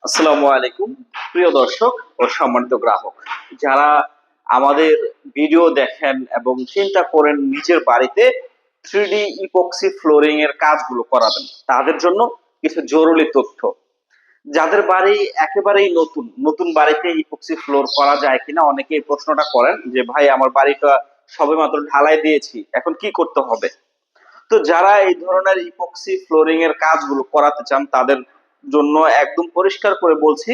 আসসালামু আলাইকুম প্রিয় দর্শক ও সম্মানিত গ্রাহক যারা আমাদের ভিডিও দেখেন এবং চিন্তা করেন নিজের বাড়িতে 3D ইপক্সি ফ্লোরিং এর কাজগুলো করাবেন তাদের জন্য কিছু জরুরি তথ্য। যাদের বাড়ি একেবারেই নতুন নতুন বাড়িতে ইপক্সি ফ্লোর করা যায় কিনা অনেকে এই প্রশ্নটা করেন যে ভাই আমার বাড়িটা সবেমাত্র ঢালাই দিয়েছি এখন কি করতে হবে। তো যারা এই ধরনের ইপক্সি ফ্লোরিং এর কাজগুলো করাতে চান তাদের জন্য একদম পরিষ্কার করে বলছি,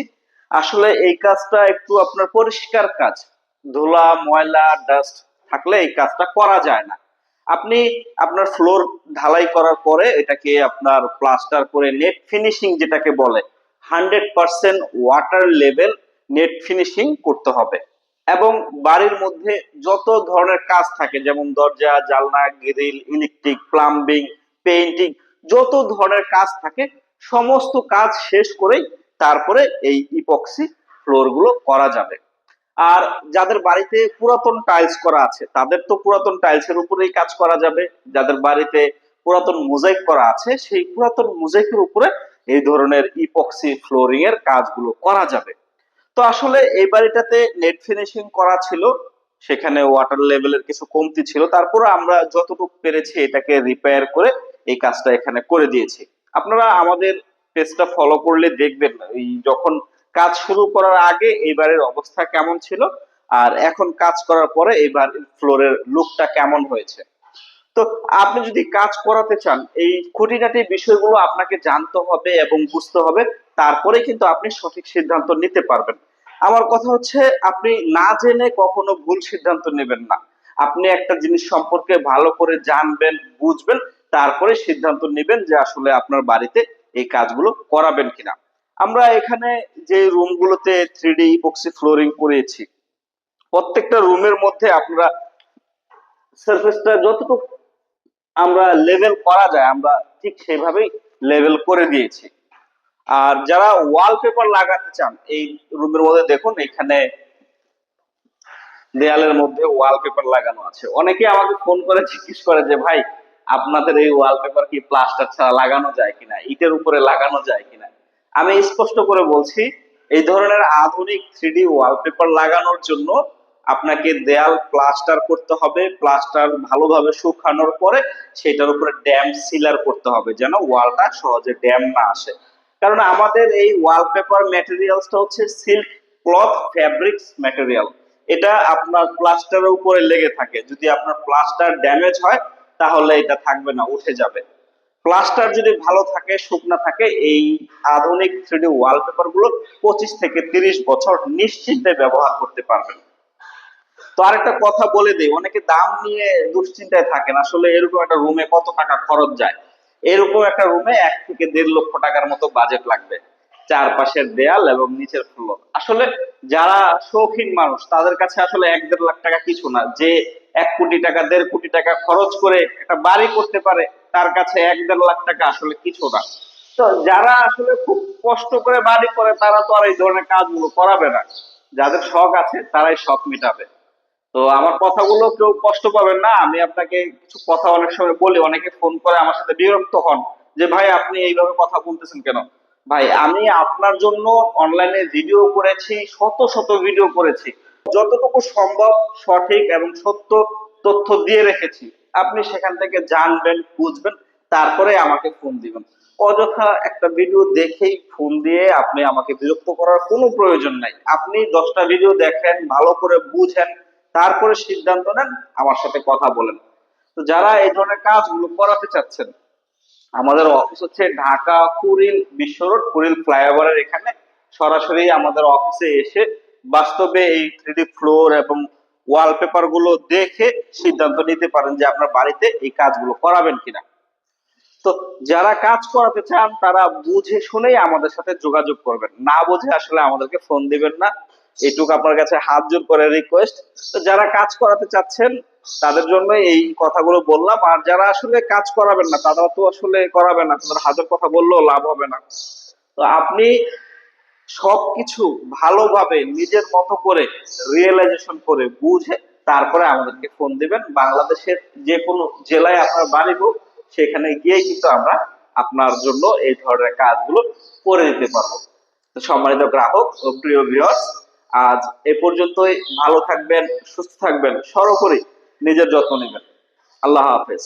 আসলে এই কাজটা একটু আপনার পরিষ্কার কাজ। ধুলা ময়লা ডাস্ট থাকলে এই কাজটা করা যায় না। আপনি আপনার ফ্লোর ঢালাই করার পরে এটাকে আপনার প্লাস্টার করে নেট ফিনিশিং যেটাকে বলে 100% ওয়াটার লেভেল নেট ফিনিশিং করতে হবে। এবং বাড়ির মধ্যে যত ধরনের কাজ থাকে যেমন দরজা জানলা গ্রিল ইলেকট্রিক প্লাম্বিং পেইন্টিং যত ধরনের কাজ থাকে সমস্ত কাজ শেষ করেই তারপরে এই ইপক্সি ফ্লোর গুলো করা যাবে। আর যাদের বাড়িতে পুরাতন টাইলস করা আছে তাদের তো পুরাতন টাইলসের উপরেই কাজ করা যাবে। যাদের বাড়িতে পুরাতন মোজাইক করা আছে সেই পুরাতন মোজাইকের উপরে এই ধরনের ইপক্সি ফ্লোরিং এর কাজগুলো করা যাবে। তো আসলে এই বাড়িটাতে নেট ফিনিশিং করা ছিল, সেখানে ওয়াটার লেভেলের কিছু কমতি ছিল, তারপরে আমরা যতটুকু পেরেছি এটাকে রিপেয়ার করে এই কাজটা এখানে করে দিয়েছি। আপনারা আমাদের পেজটা ফলো করলে দেখবেন এই যখন কাজ শুরু করার আগে এই বাড়ির অবস্থা কেমন ছিল আর এখন কাজ করার পরে এই বাড়ির ফ্লোরের লুকটা কেমন হয়েছে। তো আপনি যদি কাজ করাতে চান এই খুঁটিনাটি বিষয়গুলো আপনাকে জানতে হবে এবং বুঝতে হবে, তারপরে কিন্তু আপনি সঠিক সিদ্ধান্ত নিতে পারবেন। আমার কথা হচ্ছে আপনি না জেনে কখনো ভুল সিদ্ধান্ত নেবেন না। আপনি একটা জিনিস সম্পর্কে ভালো করে জানবেন বুঝবেন, তারপরে সিদ্ধান্ত নেবেন যে আসলে আপনার বাড়িতে এই কাজগুলো করাবেন কিনা। আমরা এখানে যে রুমগুলোতে 3D ইপক্সি ফ্লোরিং করেছি প্রত্যেকটা রুমের মধ্যে আপনারা সারফেসটা যতটুকু আমরা লেভেল করা যায় আমরা ঠিক সেভাবেই লেভেল করে দিয়েছি। আর যারা ওয়ালপেপার লাগাতে চান এই রুমের মধ্যে দেখুন এখানে দেয়ালের মধ্যে ওয়ালপেপার লাগানো আছে। অনেকে আমাকে ফোন করে জিজ্ঞেস করে যে ভাই আপনাদের এই ওয়ালপেপার কি প্লাস্টার ছাড়া লাগানো যায় কিনা, ইটের উপরে লাগানো যায় কিনা। আমি স্পষ্ট করে বলছি এই ধরনের আধুনিক 3D ওয়ালপেপার লাগানোর জন্য আপনাকে দেয়াল প্লাস্টার করতে হবে, প্লাস্টার ভালোভাবে শুকানোর পরে সেটার উপরে ড্যাম সিলার করতে হবে যেন ওয়ালটা সহজে ড্যাম না আসে। কারণ আমাদের এই ওয়ালপেপার ম্যাটেরিয়ালসটা হচ্ছে সিল্ক ক্লথ ফ্যাব্রিক্স ম্যাটেরিয়াল। এটা আপনার প্লাস্টারের উপরে লেগে থাকে, যদি আপনার প্লাস্টার ড্যামেজ হয় তাহলে এটা থাকবে না, উঠে যাবে। প্লাস্টার যদি ভালো থাকে শুকনা থাকে এই আধুনিক 3D ওয়ালপেপার গুলো 25 থেকে 30 বছর নিশ্চিন্তে ব্যবহার করতে পারবেন। তো আরেকটা কথা বলে দেই, অনেকে দাম নিয়ে দুশ্চিন্তায় থাকেন আসলে এরকম একটা রুমে কত টাকা খরচ যায়। এরকম একটা রুমে 1 থেকে 1.5 লক্ষ টাকার মতো বাজেট লাগবে, চারপাশের দেয়াল এবং নিচের ফ্লোর। আসলে যারা শৌখিন মানুষ তাদের কাছে আসলে 1-1.5 লাখ টাকা কিছু না। যে 1 কোটি টাকা 1.5 কোটি টাকা খরচ করে একটা বাড়ি করতে পারে তার কাছে 1-1.5 লাখ টাকা আসলে কিছু না। তো যারা আসলে খুব কষ্ট করে বাড়ি করে তারা তো আর এই ধরনের কাজগুলো করাবে না। যাদের শখ আছে তারাই শখ মেটাবে। তো আমার কথাগুলো কেউ কষ্ট পাবেন না, আমি আপনাকে কিছু কথা অনেক সময় বলি, অনেকে ফোন করে আমার সাথে বিরক্ত হন যে ভাই আপনি এইভাবে কথা বলতেছেন কেন। ভাই আমি আপনার জন্য অনলাইনে ভিডিও করেছি, শত শত ভিডিও করেছি, যতটুকু সম্ভব সঠিক এবং সত্য তথ্য দিয়ে রেখেছি। আপনি সেখান থেকে জানবেন বুঝবেন, তারপরে আমাকে ফোন দিবেন। অযথা একটা ভিডিও দেখেই ফোন দিয়ে আপনি আমাকে বিরক্ত করার কোনো প্রয়োজন নাই। আপনি 10টা ভিডিও দেখেন ভালো করে বুঝেন, তারপরে সিদ্ধান্ত নেন, আমার সাথে কথা বলেন। তো যারা এই ধরনের কাজগুলো করাতে চাচ্ছেন আমাদের অফিস হচ্ছে ঢাকা কুড়িল বিশ্ব রোড কুড়িল ফ্লাইওভারের এখানে। সরাসরি আমাদের অফিসে এসে বাস্তবে এই 3D ফ্লোর এবং ওয়ালপেপার গুলো দেখে সিদ্ধান্ত নিতে পারেন যে আপনার বাড়িতে এই কাজগুলো করাবেন কিনা। তো যারা কাজ করাতে চান তারা বুঝে শুনেই আমাদের সাথে যোগাযোগ করবেন, না বুঝে আসলে আমাদেরকে ফোন দিবেন না, এটুকু আপনার কাছে হাত জোর করে রিকোয়েস্ট। তো যারা কাজ করাতে চাচ্ছেন তাদের জন্য এই কথাগুলো বললাম। আর যারা আসলে কাজ করাবেন না তারা তো আসলে করাবে না, তাদের হাজার কথা বললেও লাভ হবে না। তো আপনি সবকিছু ভালোভাবে নিজের মতো করে রিয়েলাইজেশন করে বুঝে তারপরে আমাদেরকে ফোন দিবেন। বাংলাদেশের যে কোনো জেলায় আপনার বাড়ি হোক সেখানে গিয়ে কিন্তু আমরা আপনার জন্য এই ধরনের কাজগুলো করে দিতে পারবো। তো তো সম্মানিত গ্রাহক ও প্রিয় ভিউয়ার্স, আজ এ পর্যন্তই। ভালো থাকবেন, সুস্থ থাকবেন, সর্বোপরি নিজের যত্ন নেবেন। আল্লাহ হাফেজ।